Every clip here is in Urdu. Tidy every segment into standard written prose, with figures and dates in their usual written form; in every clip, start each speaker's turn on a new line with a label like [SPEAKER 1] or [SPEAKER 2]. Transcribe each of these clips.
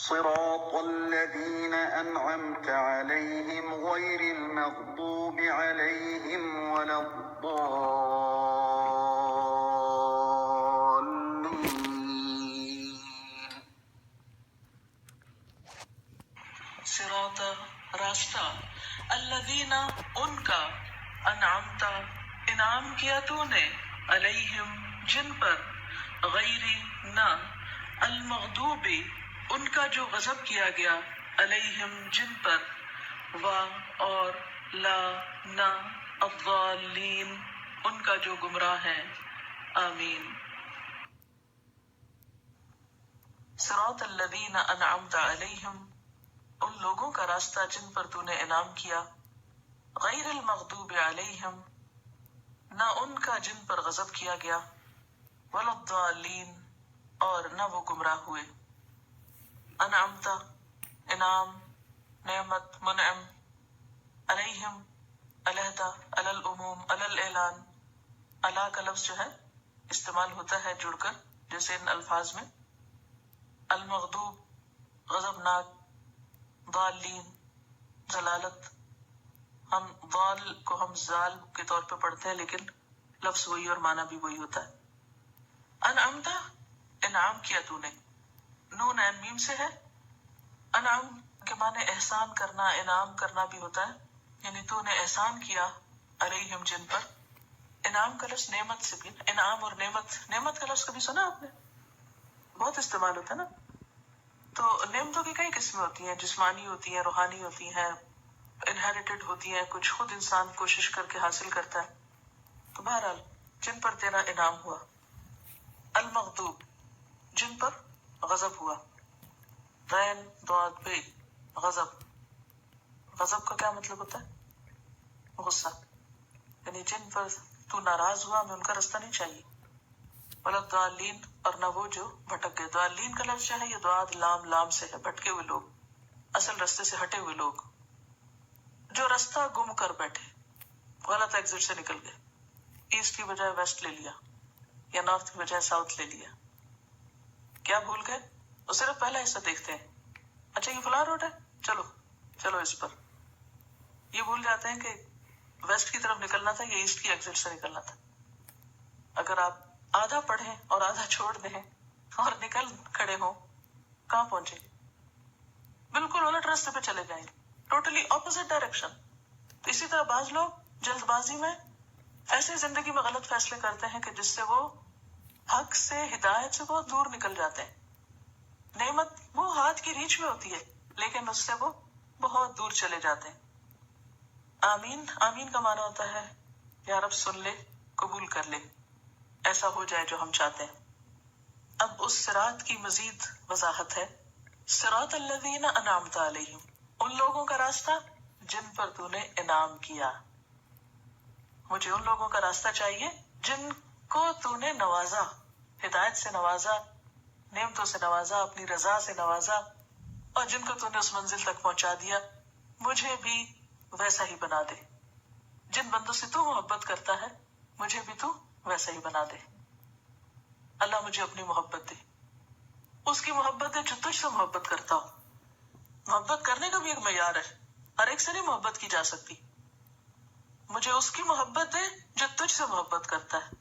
[SPEAKER 1] صراط الذين أنعمت عليهم غير المغضوب عليهم ولا الضالين.
[SPEAKER 2] صراط راستہ، الذین ان کا، انعمت انعام کیا تو نے، علیہم جن پر، غیر نہ، المغضوب ان کا جو غضب کیا گیا، علیہم جن پر، و اور، لا نہ، الضالین ان کا جو گمراہ ہیں، آمین۔ صراط الذین انعمت علیہم ان لوگوں کا راستہ جن پر تو نے انعام کیا، غیر المغضوب علیہم نہ ان کا جن پر غضب کیا گیا، ولا الضالین اور نہ وہ گمراہ ہوئے۔ انعمت انعام، نعمت منعم، علیہم علیحدہ، علی العموم، علی الاعلان، علی کا لفظ جو ہے استعمال ہوتا ہے جڑ کر جیسے ان الفاظ میں، المغضوب غضبناک، ضالین ضلالت، ہم ضال کو ہم زال کے طور پہ پڑھتے ہیں لیکن لفظ وہی اور معنی بھی وہی ہوتا ہے۔ انعمتا انعام کیا تو نے، نون عین میم سے ہے۔ انعام کے معنی احسان کرنا، انعام کرنا بھی ہوتا ہے، یعنی تو نے احسان کیا، علیہم جن پر۔ انعام کا لفظ نعمت سے بھی، انعام اور نعمت، نعمت کا لفظ کبھی سنا آپ نے؟ بہت استعمال ہوتا ہے نا۔ تو نعمتوں کی کئی قسمیں ہوتی ہیں، جسمانی ہوتی ہیں، روحانی ہوتی ہیں، انہیریٹڈ ہوتی ہیں، کچھ خود انسان کوشش کر کے حاصل کرتا ہے۔ تو بہرحال جن پر تیرا انعام ہوا، المغضوب جن پر غضب ہوا، غین ضاد بے، غضب، غضب کا کیا مطلب ہوتا ہے؟ غصہ، یعنی جن پر تو ناراض ہوا، ہمیں ان کا رستہ نہیں چاہیے۔ ولا الضالین اور نہ وہ جو بھٹک گئے۔ ضالین کا لفظ جو ہے یہ ضاد لام لام سے ہے، بھٹکے ہوئے لوگ، اصل رستے سے ہٹے ہوئے لوگ، جو رستہ گم کر بیٹھے، غلط ایگزٹ سے نکل گئے، ایسٹ کی بجائے ویسٹ لے لیا یا نارتھ کی بجائے ساؤتھ لے لیا۔ کیا بھول گئے؟ وہ صرف پہلا حصہ دیکھتے ہیں، اچھا یہ فلاں روڈ ہے، چلو چلو اس پر۔ یہ بھول جاتے ہیں کہ ویسٹ کی طرف نکلنا تھا یا ایسٹ کی ایگزٹ سے نکلنا تھا۔ اگر آپ آدھا پڑھیں اور آدھا چھوڑ دیں اور نکل کھڑے ہوں، کہاں پہنچے گے؟ بالکل الٹ راستے پہ چلے جائیں گے، ٹوٹلی اپوزٹ ڈائریکشن۔ تو اسی طرح بعض لوگ جلد بازی میں ایسے زندگی میں غلط فیصلے کرتے ہیں کہ جس سے وہ حق سے، ہدایت سے بہت دور نکل جاتے ہیں۔ نعمت وہ ہاتھ کی ریچھ میں ہوتی ہے لیکن اس سے وہ بہت دور چلے جاتے ہیں۔ آمین، آمین کا معنی ہوتا ہے یا رب سن لے، قبول کر لے، ایسا ہو جائے جو ہم چاہتے ہیں۔ اب اس صراط کی مزید وضاحت ہے۔ صراط الذین انعمت علیہم ان لوگوں کا راستہ جن پر تو نے انعام کیا۔ مجھے ان لوگوں کا راستہ چاہیے جن کو تو نے نوازا، ہدایت سے نوازا، نعمتوں سے نوازا، اپنی رضا سے نوازا، اور جن کو تو نے اس منزل تک پہنچا دیا۔ مجھے بھی ویسا ہی بنا دے، جن بندوں سے تو محبت کرتا ہے مجھے بھی تو ویسا ہی بنا دے۔ اللہ مجھے اپنی محبت دے، اس کی محبت دے جو تجھ سے محبت کرتا ہو۔ محبت کرنے کا بھی ایک معیار ہے، ہر ایک سے نہیں محبت کی جا سکتی۔ مجھے اس کی محبت دے جو تجھ سے محبت کرتا ہے،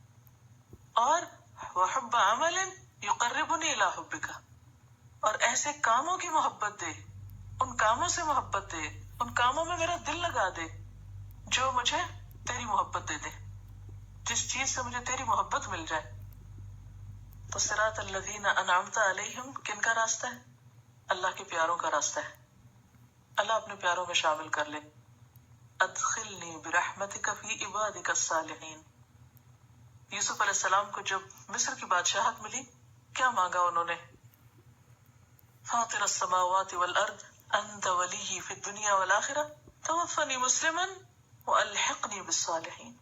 [SPEAKER 2] اور وحب عمل یقربنی الی حبک، اور ایسے کاموں کی محبت دے، ان کاموں سے محبت دے، ان کاموں میں میرا دل لگا دے جو مجھے تیری محبت دے دے، جس چیز سے مجھے تیری محبت مل جائے۔ تو صراط الذین انعمت علیہم کن کا راستہ ہے؟ اللہ کے پیاروں کا راستہ ہے۔ اللہ اپنے پیاروں میں شامل کر لے۔ ادخلنی برحمتک فی عبادک الصالحین۔ یوسف علیہ السلام کو جب مصر کی بادشاہت ملی، کیا مانگا انہوں نے؟ فاطر السماوات والارض انت ولی فی الدنیا والآخرہ توفنی مسلما والحقنی بالصالحین۔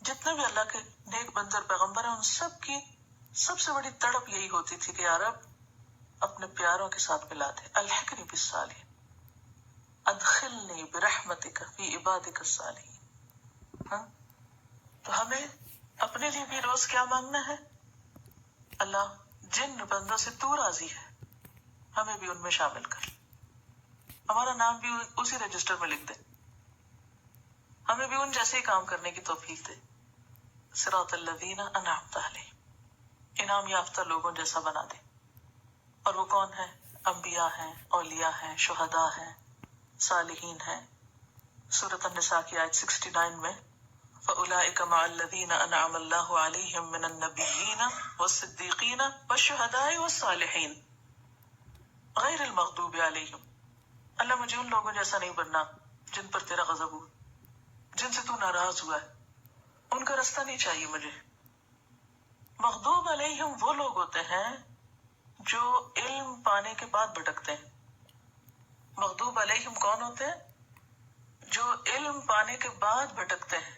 [SPEAKER 2] جتنے بھی اللہ کے نیک بندے اور پیغمبر ہیں ان سب کی سب سے بڑی تڑپ یہی ہوتی تھی کہ یا رب اپنے پیاروں کے ساتھ ملا دے، الحقنی بالصالحین، ادخلنی برحمتک فی عبادک الصالحین۔ تو ہمیں اپنے لیے بھی روز کیا مانگنا ہے؟ اللہ جن بندوں سے تو راضی ہے ہمیں بھی ان میں شامل کر، ہمارا نام بھی اسی رجسٹر میں لکھ دے، ہمیں بھی ان جیسے ہی کام کرنے کی توفیق دے۔ صراط الذین انعمت علیہم، انعام یافتہ لوگوں جیسا بنا دے۔ اور وہ کون ہے؟ انبیاء ہیں، اولیاء ہیں، شہداء ہیں، صالحین ہیں۔ سورۃ النساء کی آیت 69 میں فَأُولَٰئِکَ مَعَ الَّذِينَ أَنْعَمَ اللَّهُ عَلَيْهِم مِّنَ النَّبِيِّينَ وَالصِّدِّيقِينَ وَالشُّهَدَاءِ وَالصَّالِحِينَ غَيْرِ الْمَغْضُوبِ عَلَيْهِمْ۔ اللہ مجھے ان لوگوں جیسا نہیں بننا جن پر تیرا غضب ہو، جن سے تو ناراض ہوا ہے، ان کا راستہ نہیں چاہیے مجھے۔ مغضوب علیہم وہ لوگ ہوتے ہیں جو علم پانے کے بعد بھٹکتے ہیں۔ مغضوب علیہم کون ہوتے ہیں؟ جو علم پانے کے بعد بھٹکتے ہیں،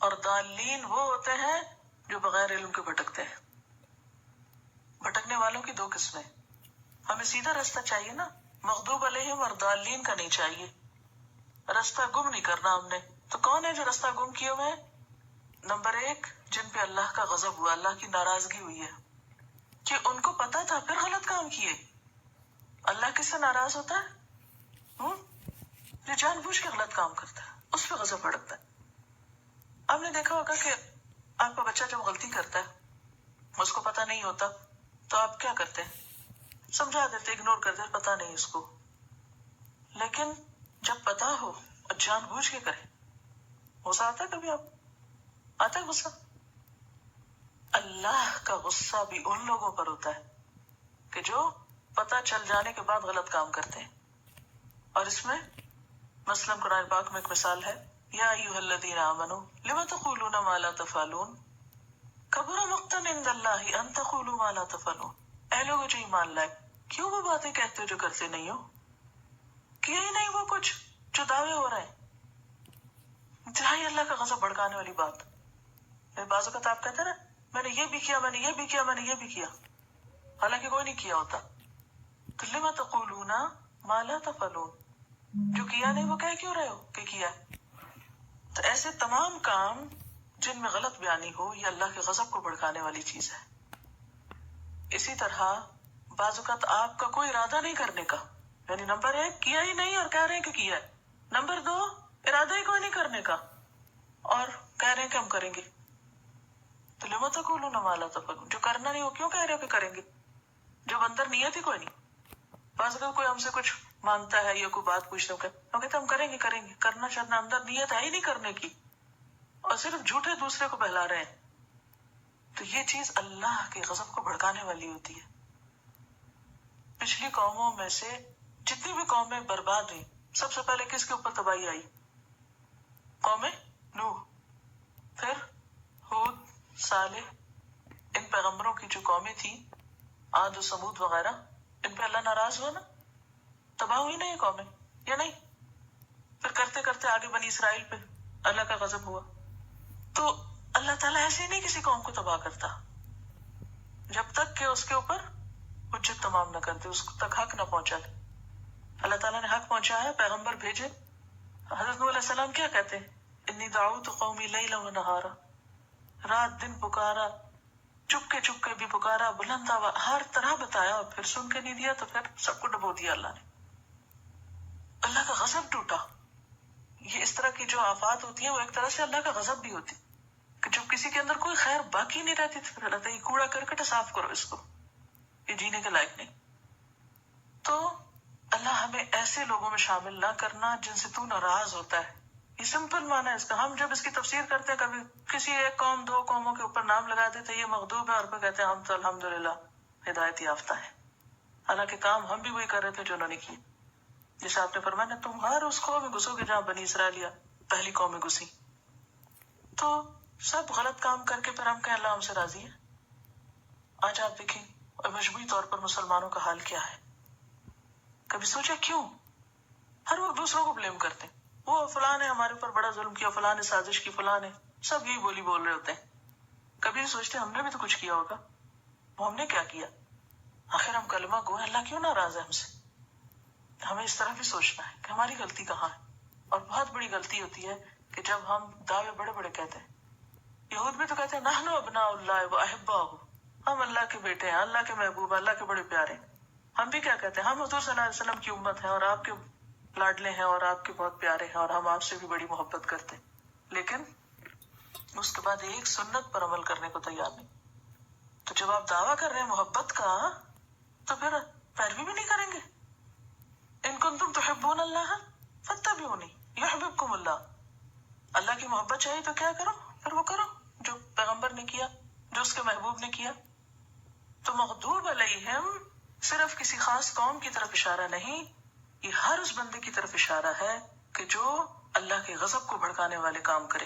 [SPEAKER 2] اور ضالین وہ ہوتے ہیں جو بغیر علم کے بھٹکتے ہیں۔ بھٹکنے والوں کی دو قسمیں، ہمیں سیدھا راستہ چاہیے نا، مغضوب علیہم اور ضالین کا نہیں چاہیے، راستہ گم نہیں کرنا ہم نے۔ تو کون ہے جو راستہ گم کیے ہوئے ہیں؟ نمبر 1، جن پہ اللہ کا غضب ہوا، اللہ کی ناراضگی ہوئی ہے، کہ ان کو پتا تھا پھر غلط کام کیے۔ اللہ کس سے ناراض ہوتا ہے؟ جو جان بوجھ کے غلط کام کرتا ہے اس پہ غضب بھڑکتا ہے۔ آپ نے دیکھا ہوگا کہ آپ کا بچہ جب غلطی کرتا ہے، اس کو پتا نہیں ہوتا، تو آپ کیا کرتے ہیں؟ سمجھا دیتے، اگنور کر دیتے، پتا نہیں اس کو۔ لیکن جب پتا ہو اور جان بوجھ کے کرے، غصہ آتا ہے کبھی؟ آپ آتا ہے غصہ؟ اللہ کا غصہ بھی ان لوگوں پر ہوتا ہے کہ جو پتا چل جانے کے بعد غلط کام کرتے ہیں۔ اور اس میں مثلاً قرآن پاک میں ایک مثال ہے، یا ایھا الذین آمنوا لم تقولون ما لا تفعلون کبر مقتا عند اللہ ان تقولوا ما لا تفعلون۔ اے لوگوں جو ایمان لائے، کیوں وہ باتیں کہتے ہو جو کرتے نہیں ہو؟ کیا ہی نہیں وہ کچھ جو دعوے ہو رہے ہیں۔ انتہائی اللہ کا غضب بھڑکانے والی بات۔ بعض اوقات آپ کہتے ہیں نا، میں نے یہ بھی کیا، میں نے یہ بھی کیا، میں نے یہ بھی کیا، حالانکہ کوئی نہیں کیا ہوتا۔ تو لم تقولون ما لا تفعلون، جو کیا نہیں وہ کہہ کیوں رہے ہو کہ کیا ہے؟ تو ایسے تمام کام جن میں غلط بیانی ہو، یہ اللہ کے غضب کو بھڑکانے والی چیز ہے۔ اسی طرح بعض اوقات آپ کا کوئی ارادہ نہیں کرنے کا، یعنی نمبر 1 کیا ہی نہیں اور کہہ رہے ہیں کہ کیا ہے، نمبر 2 ارادہ ہی کوئی نہیں کرنے کا اور کہہ رہے ہیں کہ ہم کریں گے۔ تو لم تقولون ما لا تفعلون، جو کرنا نہیں وہ کیوں کہہ رہے ہو کہ کریں گے، جب اندر نیت ہی کوئی نہیں۔ بعض اوقات کوئی ہم سے کچھ مانگتا ہے یا کوئی بات پوچھتا ہے، ہم کہتے ہیں ہم کریں گے، کریں گے، کرنا چاہنا، اندر نیت ہے ہی نہیں کرنے کی، اور صرف جھوٹے دوسرے کو بہلا رہے ہیں۔ تو یہ چیز اللہ کے غضب کو بھڑکانے والی ہوتی ہے۔ پچھلی قوموں میں سے جتنی بھی قومیں برباد ہوئی، سب سے پہلے کس کے اوپر تباہی آئی؟ قوم نوح، پھر ہود، صالح، ان پیغمبروں کی جو قومیں تھیں، عاد و ثمود وغیرہ، ان پہ اللہ ناراض ہوا نا، تباہ ہوئی نا یہ قومیں، یا نہیں؟ پھر کرتے کرتے آگے بنی اسرائیل پہ اللہ کا غضب ہوا۔ تو اللہ تعالیٰ ایسے ہی نہیں کسی قوم کو تباہ کرتا جب تک کہ اس کے اوپر حجت تمام نہ کرتے، اس تک حق نہ پہنچاتے۔ اللہ تعالیٰ نے حق پہنچایا، پیغمبر بھیجے۔ حضرت نوح علیہ السلام کیا کہتے ہیں؟ انی دعوت قومی لیلا و نہارا، رات دن پکارا، چپ کے بھی پکارا، بلند آواز، ہر طرح بتایا، اور پھر سن کے نہیں دیا تو پھر سب کو ڈبو دیا اللہ نے۔ اللہ کا غضب ٹوٹا۔ یہ اس طرح کی جو آفات ہوتی ہیں وہ ایک طرح سے اللہ کا غضب بھی ہوتی کہ جب کسی کے اندر کوئی خیر باقی نہیں رہتی تو پھر اللہ تعالیٰ یہ کوڑا کرکٹ صاف کرو، اس کو، یہ جینے کے لائق نہیں۔ تو اللہ ہمیں ایسے لوگوں میں شامل نہ کرنا جن سے تو ناراض ہوتا ہے۔ یہ سمپل معنی ہے اس کا۔ ہم جب اس کی تفسیر کرتے ہیں، کبھی کسی ایک قوم 2 قوموں کے اوپر نام لگا دیتے یہ مغضوب ہے، اور پھر کہتے ہیں ہم تو الحمدللہ ہدایت یافتہ ہیں، حالانکہ کام ہم بھی وہی کر رہے تھے جو انہوں نے کیے۔ جیسے آپ نے فرمایا تم ہر اس قوم میں گھسو گے جہاں بنی اسرائیل پہلی قوم میں گھسی۔ تو سب غلط کام کر کے پھر ہم کہیں اللہ ہم سے راضی ہے۔ آج آپ دیکھیں مجموعی طور پر مسلمانوں کا حال کیا ہے۔ کبھی سوچا کیوں ہر وقت دوسروں کو بلیم کرتے ہیں؟ وہ فلاں نے ہمارے اوپر بڑا ظلم کیا، فلاں نے سازش کی، فلاں نے، سب یہی بولی بول رہے ہوتے ہیں۔ کبھی سوچتے ہم نے بھی تو کچھ کیا ہوگا، وہ ہم نے کیا کیا؟ آخر ہم کلمہ گو ہیں، اللہ کیوں ناراض ہے ہم سے؟ ہمیں اس طرح بھی سوچنا ہے کہ ہماری غلطی کہاں ہے۔ اور بہت بڑی غلطی ہوتی ہے کہ جب ہم دعوے بڑے بڑے کہتے ہیں۔ یہود بھی تو کہتے ہیں نحن ابناء اللہ و احباؤہ، ہم اللہ کے بیٹے ہیں، اللہ کے محبوب، اللہ کے بڑے پیارے ہیں۔ ہم بھی کیا کہتے ہیں، ہم حضور صلی اللہ علیہ وسلم کی امت ہیں اور آپ کے لاڈلے ہیں اور آپ کے بہت پیارے ہیں اور ہم آپ سے بھی بڑی محبت کرتے ہیں، لیکن اس کے بعد ایک سنت پر عمل کرنے کو تیار نہیں. تو جب آپ دعویٰ کر رہے ہیں محبت کا تو پھر پیروی بھی نہیں کریں گے. ان کنتم تحبون اللہ فاتبعونی یحببکم اللہ. اللہ کی محبت چاہیے تو کیا کرو؟ پھر وہ کرو جو پیغمبر نے کیا، جو اس کے محبوب نے کیا. تو مغضوب علیہم صرف کسی خاص قوم کی طرف اشارہ نہیں، یہ ہر اس بندے کی طرف اشارہ ہے کہ جو اللہ کے غضب کو بھڑکانے والے کام کرے،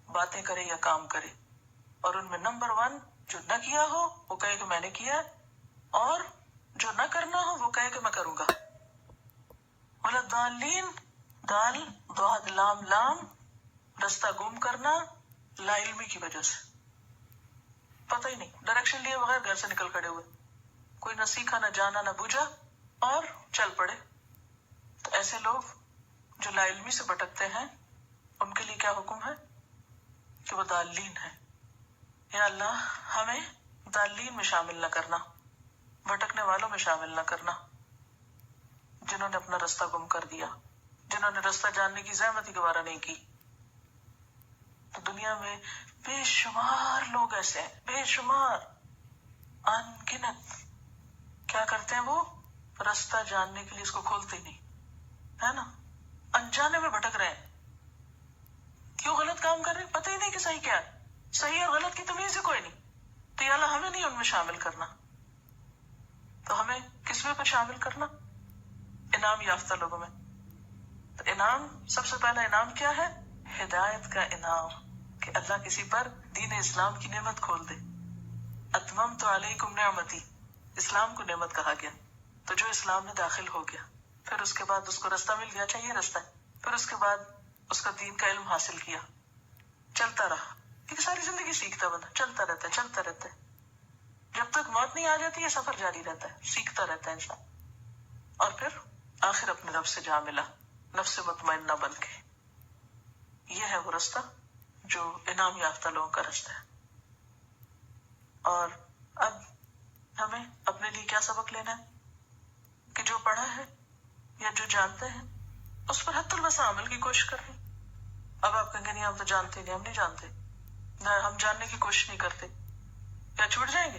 [SPEAKER 2] باتیں کرے یا کام کرے. اور ان میں نمبر 1 جو نہ کیا ہو وہ کہے کہ میں نے کیا ہے، اور جو نہ کرنا ہو وہ کہے کہ میں کروں گا. ولضالین، دال ضاد لام لام، رستہ گم کرنا لا علمی کی وجہ سے، پتہ ہی نہیں، ڈائریکشن لیے بغیر گھر سے نکل کھڑے ہوئے، کوئی نہ سیکھا نہ جانا نہ بوجھا اور چل پڑے. تو ایسے لوگ جو لا علمی سے بھٹکتے ہیں ان کے لیے کیا حکم ہے کہ وہ ضالین ہیں. یا اللہ ہمیں ضالین میں شامل نہ کرنا، بھٹکنے والوں میں شامل نہ کرنا، جنہوں نے اپنا رستہ گم کر دیا، جنہوں نے رستہ جاننے کی زحمت ہی گوارا نہیں کی. تو دنیا میں بے شمار لوگ ایسے ہیں، بے شمار، ان گنت. کیا کرتے ہیں وہ؟ رستہ جاننے کے لیے اس کو کھولتے ہی نہیں، ہے نا، انجانے میں بھٹک رہے ہیں. کیوں غلط کام کر رہے ہیں؟ پتہ ہی نہیں کہ صحیح کیا ہے، صحیح اور غلط کی تمیز ہی کوئی نہیں. تو یا اللہ ہمیں نہیں ان میں شامل کرنا. تو ہمیں کس میں شامل کرنا؟ انعام یافتہ لوگوں میں. تو انعام، سب سے پہلا انعام کیا ہے؟ ہدایت کا انعام، کہ اللہ کسی پر دین اسلام کی نعمت کھول دے. اتممت علیکم نعمتی، اسلام کو نعمت کہا گیا. تو جو اسلام میں داخل ہو گیا، پھر اس کے بعد اس کو رستہ مل گیا، چاہیے رستہ، پھر اس کے بعد اس کا دین کا علم حاصل کیا، چلتا رہا. کیونکہ ساری زندگی سیکھتا بندہ، چلتا رہتا ہے چلتا رہتا ہے، جب تک موت نہیں آ جاتی یہ سفر جاری رہتا ہے، سیکھتا رہتا ہے انسان. اور پھر آخر اپنے رب سے جا ملا، نفس مطمئنہ بن کے. یہ ہے وہ رستہ جو انعام یافتہ لوگوں کا رستہ ہے. اور اب ہمیں اپنے لیے کیا سبق لینا ہے کہ جو پڑھا ہے یا جو جانتے ہیں اس پر حتی الوسع عمل کی کوشش کریں. اب آپ کہیں گے نہیں ہم تو جانتے نہیں، ہم نہیں جانتے، نہ ہم جاننے کی کوشش نہیں کرتے، کیا چھوٹ جائیں گے؟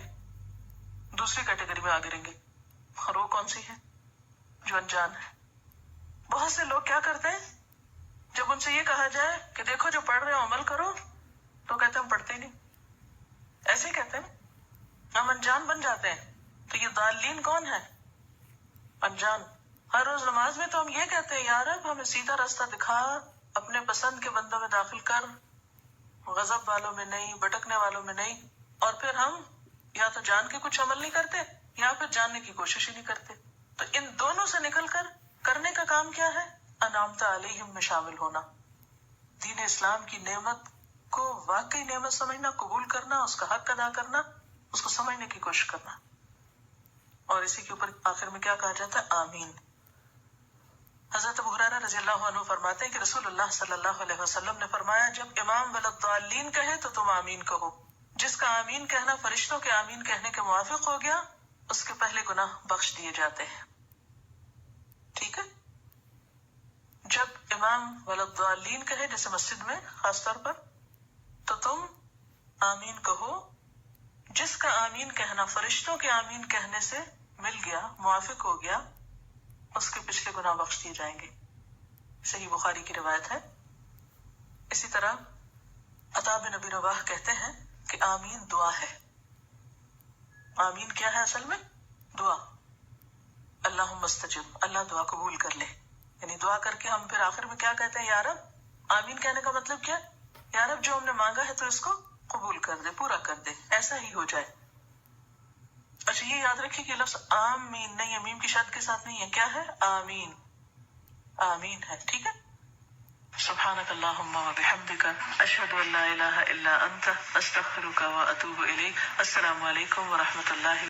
[SPEAKER 2] دوسری کیٹیگری میں آگے رہیں گے. اور وہ کون سی ہے؟ جو انجان ہے. بہت سے لوگ کیا کرتے ہیں، جب ان سے یہ کہا جائے کہ دیکھو جو پڑھ رہے ہو عمل کرو، تو کہتے ہیں ہم پڑھتے ہی نہیں. ایسے ہی کہتے ہیں، ہم انجان بن جاتے ہیں. تو یہ ضالین کون ہے؟ انجان. ہر روز نماز میں تو ہم یہ کہتے ہیں یا رب ہمیں سیدھا راستہ دکھا، اپنے پسند کے بندوں میں داخل کر، غضب والوں میں نہیں، بھٹکنے والوں میں نہیں. اور پھر ہم یا تو جان کے کچھ عمل نہیں کرتے یا پھر جاننے کی کوشش ہی نہیں کرتے. تو ان دونوں سے نکل کر کرنے کا کام کیا ہے؟ انعمت علیہم میں شامل ہونا، دین اسلام کی نعمت کو واقعی نعمت سمجھنا، قبول کرنا، اس کا حق ادا کرنا، اس کو سمجھنے کی کوشش کرنا. اور اسی کے اوپر آخر میں کیا کہا جاتا ہے؟ آمین. حضرت ابو ہریرہ رضی اللہ عنہ فرماتے ہیں کہ رسول اللہ صلی اللہ علیہ وسلم نے فرمایا جب امام ولضالین کہے تو تم آمین کہو. جس کا آمین کہنا فرشتوں کے آمین کہنے کے موافق ہو گیا اس کے پہلے گناہ بخش دیے جاتے ہیں. ٹھیک ہے؟ جب امام ولضالین کہے جیسے مسجد میں خاص طور پر، تو تم آمین کہو. جس کا آمین کہنا فرشتوں کے آمین کہنے سے مل گیا، موافق ہو گیا، اس کے پچھلے گناہ بخش دیے جائیں گے. صحیح بخاری کی روایت ہے. اسی طرح عطا بن ابی رواح کہتے ہیں کہ آمین دعا ہے. آمین کیا ہے اصل میں؟ دعا. اللہم استجب، اللہ دعا قبول کر لے. یعنی دعا کر کے ہم پھر آخر میں کیا کہتے ہیں؟ یا رب. آمین کہنے کا مطلب کیا؟ یا رب جو ہم نے مانگا ہے تو اس کو قبول کر دے، پورا کر دے، ایسا ہی ہو جائے. اچھا یہ یاد رکھیے کہ لفظ آمین نہیں ہے، میم کی شد کے ساتھ نہیں ہے. کیا ہے؟ آمین. آمین ہے. ٹھیک ہے. سبحانک اللہم و بحمدک اشہد ان لا الہ الا انت استغفرک و اتوب الیک. السلام علیکم و رحمۃ اللہ